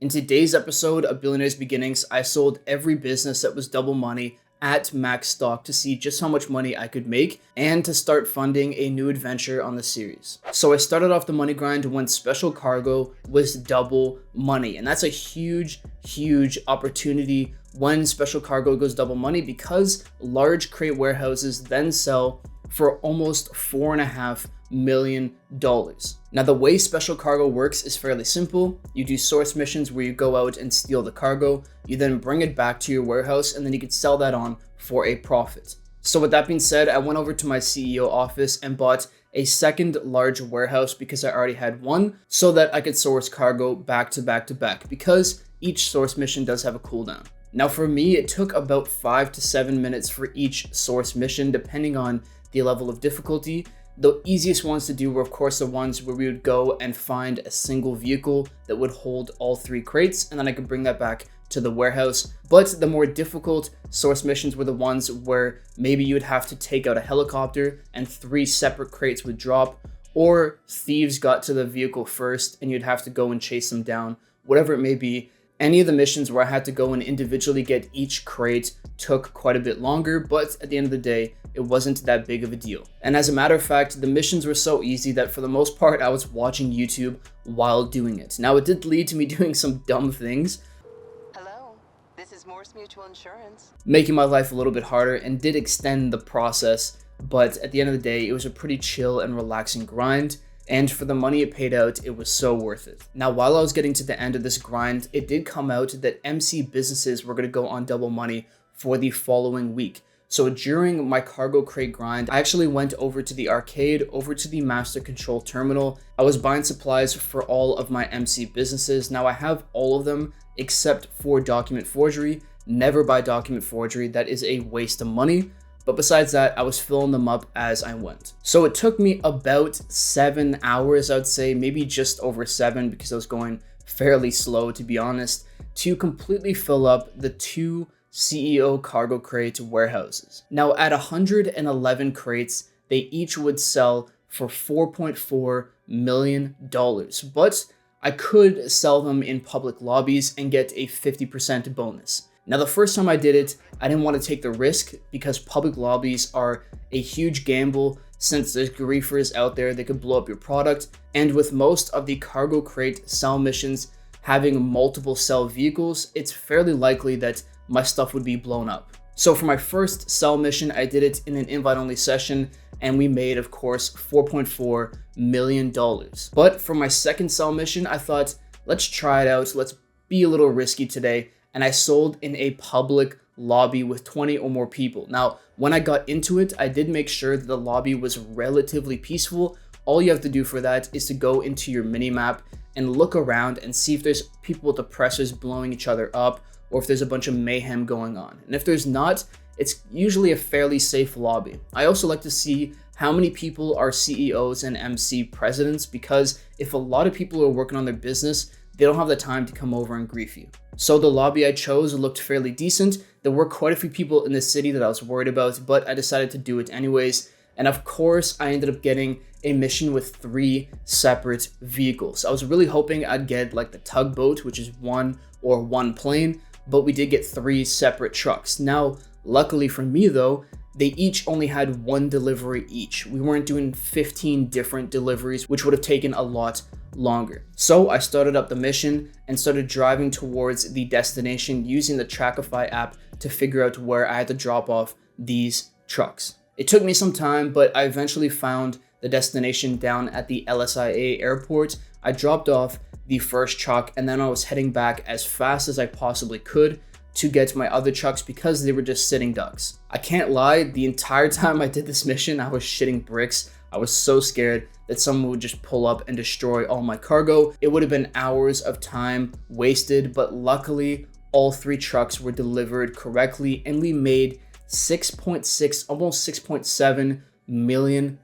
In today's episode of Billionaire's Beginnings, I sold every business that was double money at max stock to see just how much money I could make and to start funding a new adventure on the series. So I started off the money grind when special cargo was double money, and that's a huge opportunity when special cargo goes double money because large crate warehouses then sell for almost $4.5 million. Now, the way special cargo works is fairly simple. You do source missions where you go out and steal the cargo, you then bring it back to your warehouse, and then you can sell that on for a profit. So with that being said, I went over to my CEO office and bought a second large warehouse because I already had one, so that I could source cargo back to back because each source mission does have a cooldown. Now for me, it took about 5 to 7 minutes for each source mission, depending on the level of difficulty. The easiest ones to do were of course the ones where we would go and find a single vehicle that would hold all 3 crates, and then I could bring that back to the warehouse. But the more difficult source missions were the ones where maybe you would have to take out a helicopter and 3 separate crates would drop, or thieves got to the vehicle first and you'd have to go and chase them down, whatever it may be. Any of the missions where I had to go and individually get each crate took quite a bit longer, but at the end of the day, it wasn't that big of a deal. And as a matter of fact, the missions were so easy that for the most part, I was watching YouTube while doing it. Now, it did lead to me doing some dumb things. Hello, this is Morse Mutual Insurance. Making my life a little bit harder and did extend the process, but at the end of the day, it was a pretty chill and relaxing grind. And for the money it paid out, it was so worth it. Now, while I was getting to the end of this grind, it did come out that MC businesses were going to go on double money for the following week. So during my cargo crate grind, I actually went over to the arcade, over to the master control terminal. I was buying supplies for all of my MC businesses. Now I have all of them except for document forgery. Never buy document forgery. That is a waste of money. But besides that, I was filling them up as I went. So it took me about 7 hours, I'd say, maybe just over 7 because I was going fairly slow, to be honest, to completely fill up the 2 CEO cargo crate warehouses. Now at 111 crates, they each would sell for $4.4 million, but I could sell them in public lobbies and get a 50% bonus. Now, the first time I did it, I didn't want to take the risk because public lobbies are a huge gamble since there's griefers out there that could blow up your product. And with most of the cargo crate sell missions having multiple sell vehicles, it's fairly likely that my stuff would be blown up. So for my first sell mission, I did it in an invite-only session, and we made, of course, $4.4 million. But for my second sell mission, I thought, let's try it out. Let's be a little risky today. And I sold in a public lobby with 20 or more people. Now, when I got into it, I did make sure that the lobby was relatively peaceful. All you have to do for that is to go into your mini map and look around and see if there's people with oppressors blowing each other up, or if there's a bunch of mayhem going on. And if there's not, it's usually a fairly safe lobby. I also like to see how many people are CEOs and MC presidents, because if a lot of people are working on their business, they don't have the time to come over and grief you. So the lobby I chose looked fairly decent. There were quite a few people in the city that I was worried about, but I decided to do it anyways. And of course, I ended up getting a mission with 3 separate vehicles. I was really hoping I'd get like the tugboat, which is one plane, but we did get 3 separate trucks. Now, luckily for me though, they each only had 1 delivery each. We weren't doing 15 different deliveries, which would have taken a lot longer. So I started up the mission and started driving towards the destination using the Trackify app to figure out where I had to drop off these trucks. It took me some time, but I eventually found the destination down at the LSIA airport. I dropped off the first truck and then I was heading back as fast as I possibly could to get my other trucks because they were just sitting ducks. I can't lie, the entire time I did this mission, I was shitting bricks. I was so scared that someone would just pull up and destroy all my cargo. It would have been hours of time wasted, but luckily all 3 trucks were delivered correctly and we made $6.6, almost $6.7 million.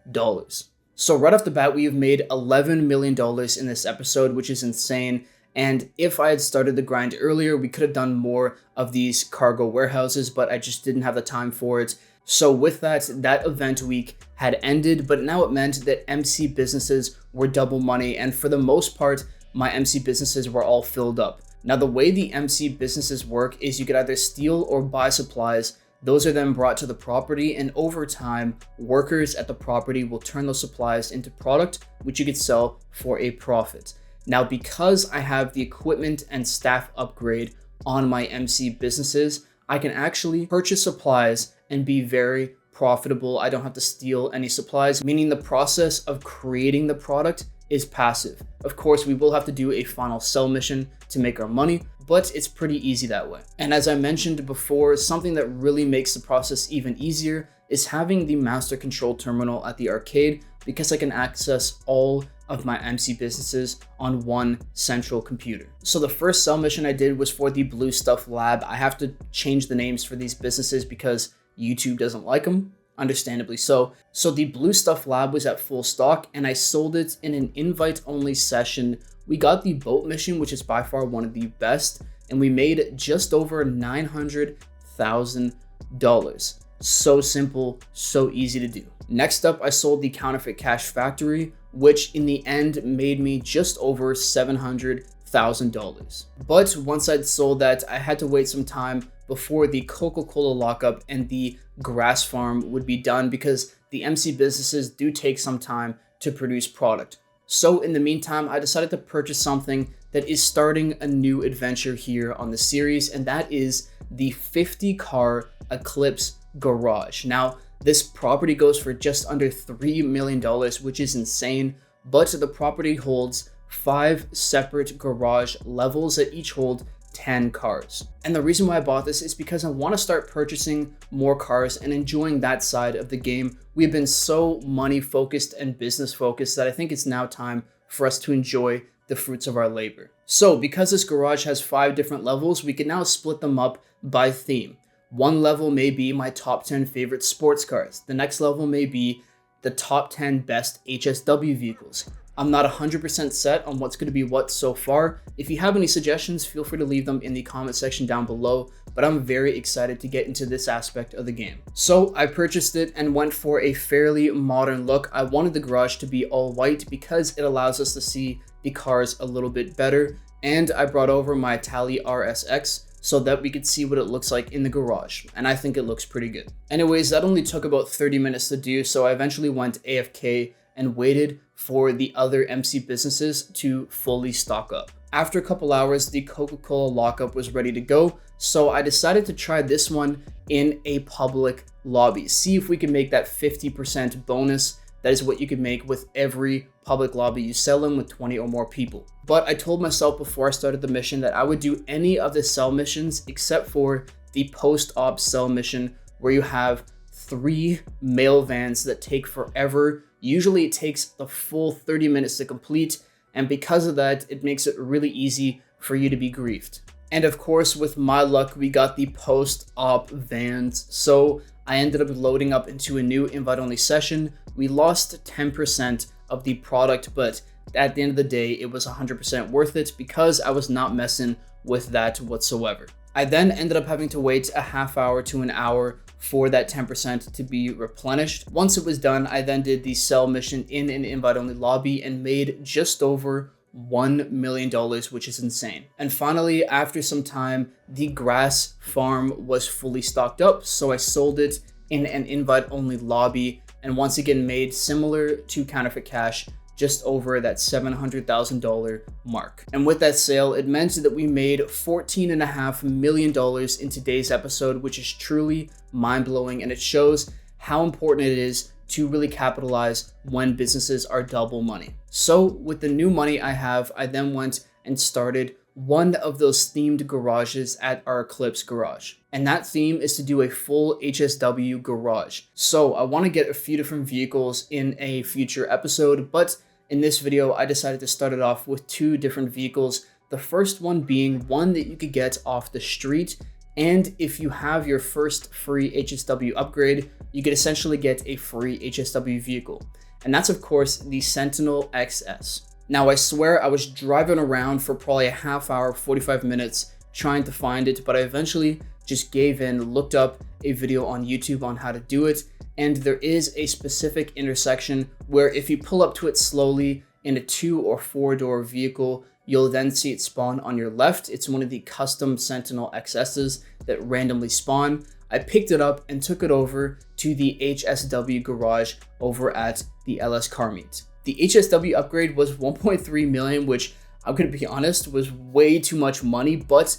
So right off the bat, we have made $11 million in this episode, which is insane. And if I had started the grind earlier, we could have done more of these cargo warehouses, but I just didn't have the time for it. So with that event week had ended, but now it meant that MC businesses were double money. And for the most part, my MC businesses were all filled up. Now, the way the MC businesses work is you could either steal or buy supplies. Those are then brought to the property, and over time, workers at the property will turn those supplies into product, which you could sell for a profit. Now, because I have the equipment and staff upgrade on my MC businesses, I can actually purchase supplies and be very profitable. I don't have to steal any supplies, meaning the process of creating the product is passive. Of course, we will have to do a final sell mission to make our money, but it's pretty easy that way. And as I mentioned before, something that really makes the process even easier is having the master control terminal at the arcade, because I can access all of my MC businesses on one central computer. So the first sell mission I did was for the Blue Stuff Lab. I have to change the names for these businesses because YouTube doesn't like them, understandably so. So the Blue Stuff Lab was at full stock and I sold it in an invite only session. We got the boat mission, which is by far one of the best, and we made just over $900,000. So simple, so easy to do. Next up, I sold the Counterfeit Cash Factory, which in the end made me just over $700,000. But once I'd sold that, I had to wait some time before the Coca-Cola lockup and the grass farm would be done, because the MC businesses do take some time to produce product. So in the meantime, I decided to purchase something that is starting a new adventure here on the series, and that is the 50-car Eclipse garage. Now, this property goes for just under $3 million, which is insane, but the property holds 5 separate garage levels that each hold 10 cars. And the reason why I bought this is because I want to start purchasing more cars and enjoying that side of the game. We've been so money focused and business focused that I think it's now time for us to enjoy the fruits of our labor. So because this garage has 5 different levels, we can now split them up by theme. One level may be my top 10 favorite sports cars. The next level may be the top 10 best HSW vehicles. I'm not 100% set on what's going to be what so far. If you have any suggestions, feel free to leave them in the comment section down below, but I'm very excited to get into this aspect of the game. So I purchased it and went for a fairly modern look. I wanted the garage to be all white because it allows us to see the cars a little bit better, and I brought over my Tally RSX so that we could see what it looks like in the garage, and I think it looks pretty good. Anyways, that only took about 30 minutes to do, so I eventually went AFK and waited for the other MC businesses to fully stock up. After a couple hours, the Coca-Cola lockup was ready to go, so I decided to try this one in a public lobby. See if we can make that 50% bonus. That is what you can make with every public lobby you sell in with 20 or more people. But I told myself before I started the mission that I would do any of the sell missions except for the post-op sell mission, where you have 3 mail vans that take forever. Usually it takes the full 30 minutes to complete, and because of that, it makes it really easy for you to be griefed. And of course, with my luck, we got the post-op vans, so I ended up loading up into a new invite-only session. We lost 10% of the product, but at the end of the day, it was 100% worth it because I was not messing with that whatsoever. I then ended up having to wait a half hour to an hour for that 10% to be replenished. Once it was done, I then did the sell mission in an invite-only lobby and made just over $1 million, which is insane. And finally, after some time, the grass farm was fully stocked up, so I sold it in an invite-only lobby, and once again made, similar to Counterfeit Cash, just over that $700,000 mark. And with that sale, it meant that we made $14.5 million in today's episode, which is truly mind-blowing, and it shows how important it is to really capitalize when businesses are double money. So with the new money I have, I then went and started one of those themed garages at our Eclipse garage. And that theme is to do a full HSW garage. So I want to get a few different vehicles in a future episode, but in this video, I decided to start it off with 2 different vehicles. The first one being one that you could get off the street, and if you have your first free HSW upgrade, you could essentially get a free HSW vehicle. And that's of course the Sentinel XS. Now I swear I was driving around for probably a half hour, 45 minutes trying to find it, but I eventually just gave in, looked up a video on YouTube on how to do it, and there is a specific intersection where if you pull up to it slowly in a 2 or 4 door vehicle, You'll then see it spawn on your left. It's one of the custom Sentinel XSs that randomly spawn. I picked it up and took it over to the HSW garage over at the LS Car Meet. The HSW upgrade was 1.3 million, which I'm gonna be honest, was way too much money, but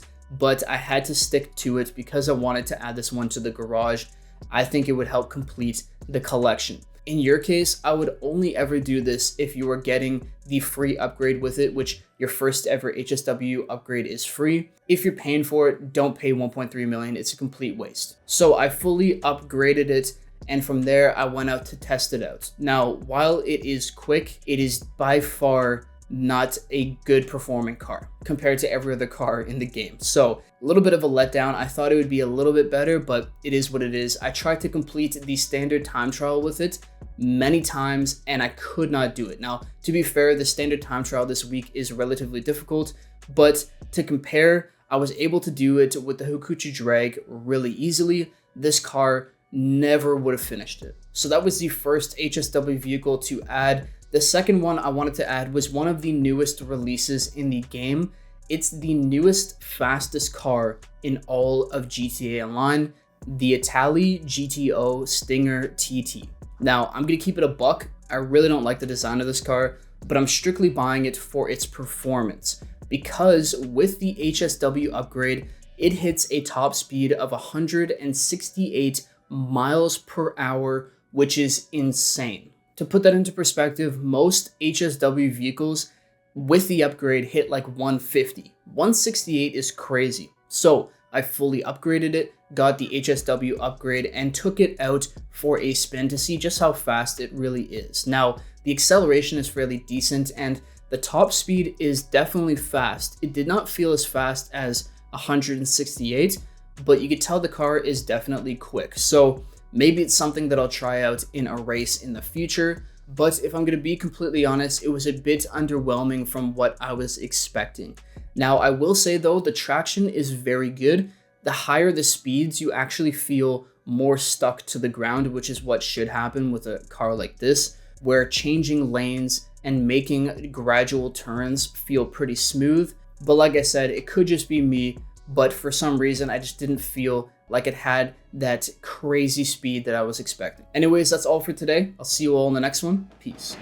I had to stick to it because I wanted to add this one to the garage. I think it would help complete the collection. In your case, I would only ever do this if you were getting the free upgrade with it, which your first ever HSW upgrade is free. If you're paying for it, don't pay 1.3 million. It's a complete waste. So I fully upgraded it, and from there I went out to test it out. Now, while it is quick, it is by far not a good performing car compared to every other car in the game. So a little bit of a letdown. I thought it would be a little bit better, but it is what it is. I tried to complete the standard time trial with it many times and I could not do it. Now, to be fair, the standard time trial this week is relatively difficult, but to compare, I was able to do it with the Hokuchi drag really easily. This car never would have finished it. So that was the first HSW vehicle to add. The second one I wanted to add was one of the newest releases in the game. It's the newest, fastest car in all of GTA Online, the Italy GTO Stinger TT. Now, I'm gonna keep it a buck. I really don't like the design of this car, but I'm strictly buying it for its performance because with the HSW upgrade, it hits a top speed of 168 miles per hour, which is insane. To put that into perspective, most HSW vehicles with the upgrade hit like 150. 168 is crazy. So I fully upgraded it, got the HSW upgrade, and took it out for a spin to see just how fast it really is. Now, the acceleration is fairly decent and the top speed is definitely fast. It did not feel as fast as 168, but you could tell the car is definitely quick. So maybe it's something that I'll try out in a race in the future, but if I'm going to be completely honest, it was a bit underwhelming from what I was expecting. Now, I will say though, the traction is very good. The higher the speeds, you actually feel more stuck to the ground, which is what should happen with a car like this, where changing lanes and making gradual turns feel pretty smooth. But like I said, it could just be me, but for some reason, I just didn't feel like it had that crazy speed that I was expecting. Anyways, that's all for today. I'll see you all in the next one. Peace.